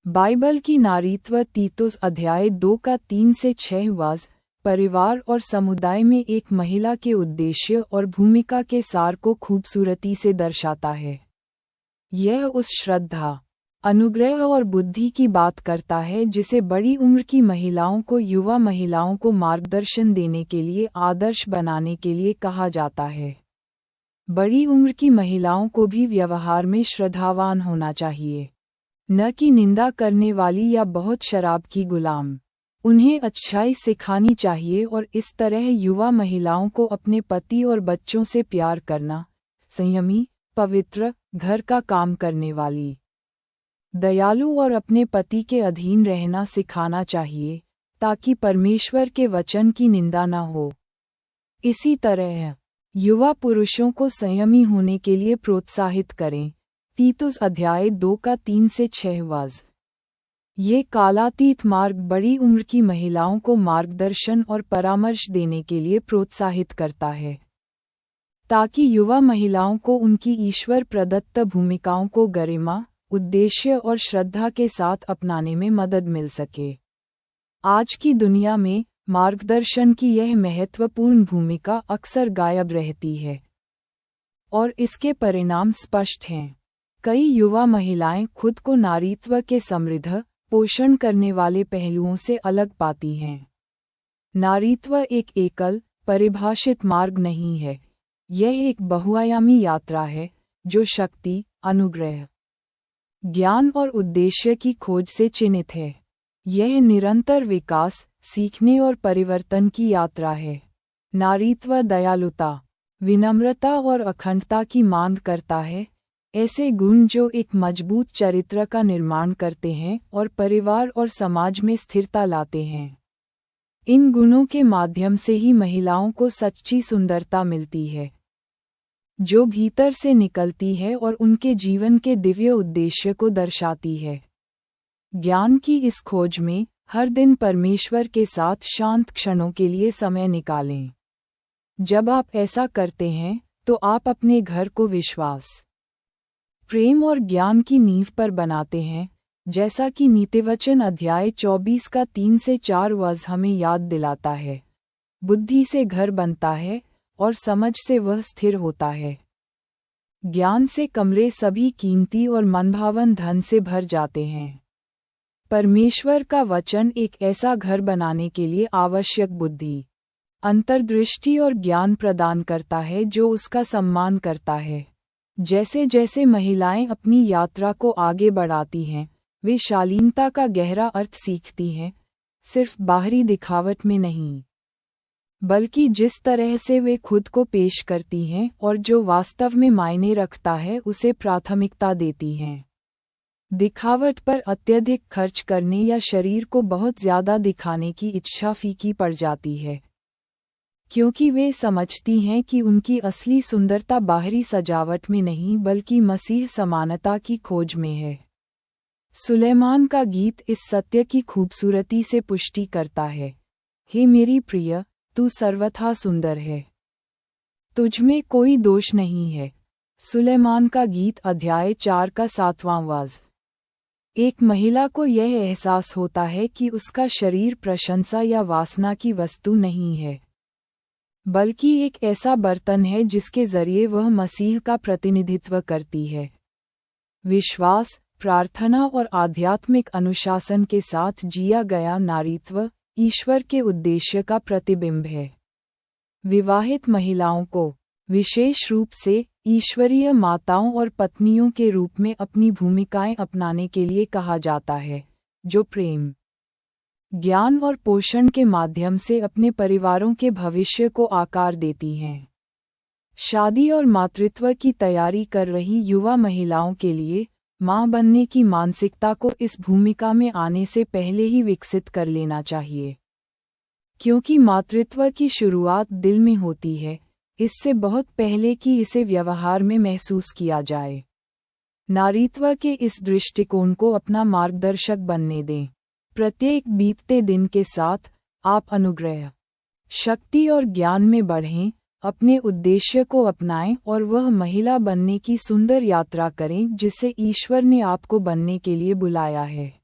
Bible की नारीत्व तीतुस अध्याय 2 का 3 से 6 वाज परिवार और समुदाय में एक महिला के उद्देश्य और भूमिका के सार को खूबसूरती से दर्शाता है। यह उस श्रद्धा, अनुग्रह और बुद्धि की बात करता है जिसे बड़ी उम्र की महिलाओं को युवा महिलाओं को मार्गदर्शन देने के लिए आदर्श बनाने के लिए कहा जाता है। बड़ी उम्र की महिलाओं को भी व्यवहार में श्रद्धावान होना चाहिए, न कि निंदा करने वाली या बहुत शराब की गुलाम। उन्हें अच्छाई सिखानी चाहिए और इस तरह युवा महिलाओं को अपने पति और बच्चों से प्यार करना, संयमी, पवित्र, घर का काम करने वाली, दयालु और अपने पति के अधीन रहना सिखाना चाहिए ताकि परमेश्वर के वचन की निंदा न हो। इसी तरह युवा पुरुषों को संयमी होने के लिए प्रोत्साहित करें। तीतुस अध्याय 2 का 3 से 6 वाज। ये कालातीत मार्ग बड़ी उम्र की महिलाओं को मार्गदर्शन और परामर्श देने के लिए प्रोत्साहित करता है, ताकि युवा महिलाओं को उनकी ईश्वर प्रदत्त भूमिकाओं को गरिमा, उद्देश्य और श्रद्धा के साथ अपनाने में मदद मिल सके। आज की दुनिया में मार्गदर्शन की यह महत्वपूर्ण भूमिका अक्सर गायब रहती है और इसके परिणाम स्पष्ट हैं। कई युवा महिलाएं खुद को नारीत्व के समृद्ध, पोषण करने वाले पहलुओं से अलग पाती हैं। नारीत्व एक एकल, परिभाषित मार्ग नहीं है, यह एक बहुआयामी यात्रा है जो शक्ति, अनुग्रह, ज्ञान और उद्देश्य की खोज से चिन्हित है। यह निरंतर विकास, सीखने और परिवर्तन की यात्रा है। नारीत्व दयालुता, विनम्रता और अखंडता की मांग करता है, ऐसे गुण जो एक मजबूत चरित्र का निर्माण करते हैं और परिवार और समाज में स्थिरता लाते हैं। इन गुणों के माध्यम से ही महिलाओं को सच्ची सुंदरता मिलती है, जो भीतर से निकलती है और उनके जीवन के दिव्य उद्देश्य को दर्शाती है। ज्ञान की इस खोज में हर दिन परमेश्वर के साथ शांत क्षणों के लिए समय निकालें। जब आप ऐसा करते हैं तो आप अपने घर को विश्वास, प्रेम और ज्ञान की नींव पर बनाते हैं, जैसा कि नीतिवचन अध्याय 24 का 3 से 4 वज हमें याद दिलाता है। बुद्धि से घर बनता है और समझ से वह स्थिर होता है। ज्ञान से कमरे सभी कीमती और मनभावन धन से भर जाते हैं। परमेश्वर का वचन एक ऐसा घर बनाने के लिए आवश्यक बुद्धि, अंतर्दृष्टि और ज्ञान प्रदान करता है जो उसका सम्मान करता है। जैसे जैसे महिलाएं अपनी यात्रा को आगे बढ़ाती हैं, वे शालीनता का गहरा अर्थ सीखती हैं, सिर्फ बाहरी दिखावट में नहीं, बल्कि जिस तरह से वे खुद को पेश करती हैं और जो वास्तव में मायने रखता है उसे प्राथमिकता देती हैं। दिखावट पर अत्यधिक खर्च करने या शरीर को बहुत ज्यादा दिखाने की इच्छा फीकी पड़ जाती है, क्योंकि वे समझती हैं कि उनकी असली सुंदरता बाहरी सजावट में नहीं बल्कि मसीह समानता की खोज में है। सुलेमान का गीत इस सत्य की खूबसूरती से पुष्टि करता है। हे मेरी प्रिय, तू सर्वथा सुंदर है, तुझमें कोई दोष नहीं है। सुलेमान का गीत अध्याय 4 का 7वां वाज। एक महिला को यह एहसास होता है कि उसका शरीर प्रशंसा या वासना की वस्तु नहीं है, बल्कि एक ऐसा बर्तन है जिसके जरिए वह मसीह का प्रतिनिधित्व करती है। विश्वास, प्रार्थना और आध्यात्मिक अनुशासन के साथ जिया गया नारीत्व ईश्वर के उद्देश्य का प्रतिबिंब है। विवाहित महिलाओं को विशेष रूप से ईश्वरीय माताओं और पत्नियों के रूप में अपनी भूमिकाएं अपनाने के लिए कहा जाता है, जो प्रेम, ज्ञान और पोषण के माध्यम से अपने परिवारों के भविष्य को आकार देती हैं। शादी और मातृत्व की तैयारी कर रही युवा महिलाओं के लिए मां बनने की मानसिकता को इस भूमिका में आने से पहले ही विकसित कर लेना चाहिए, क्योंकि मातृत्व की शुरुआत दिल में होती है, इससे बहुत पहले कि इसे व्यवहार में महसूस किया जाए। नारीत्व के इस दृष्टिकोण को अपना मार्गदर्शक बनने दें। प्रत्येक बीतते दिन के साथ आप अनुग्रह, शक्ति और ज्ञान में बढ़ें, अपने उद्देश्य को अपनाएं और वह महिला बनने की सुंदर यात्रा करें जिसे ईश्वर ने आपको बनने के लिए बुलाया है।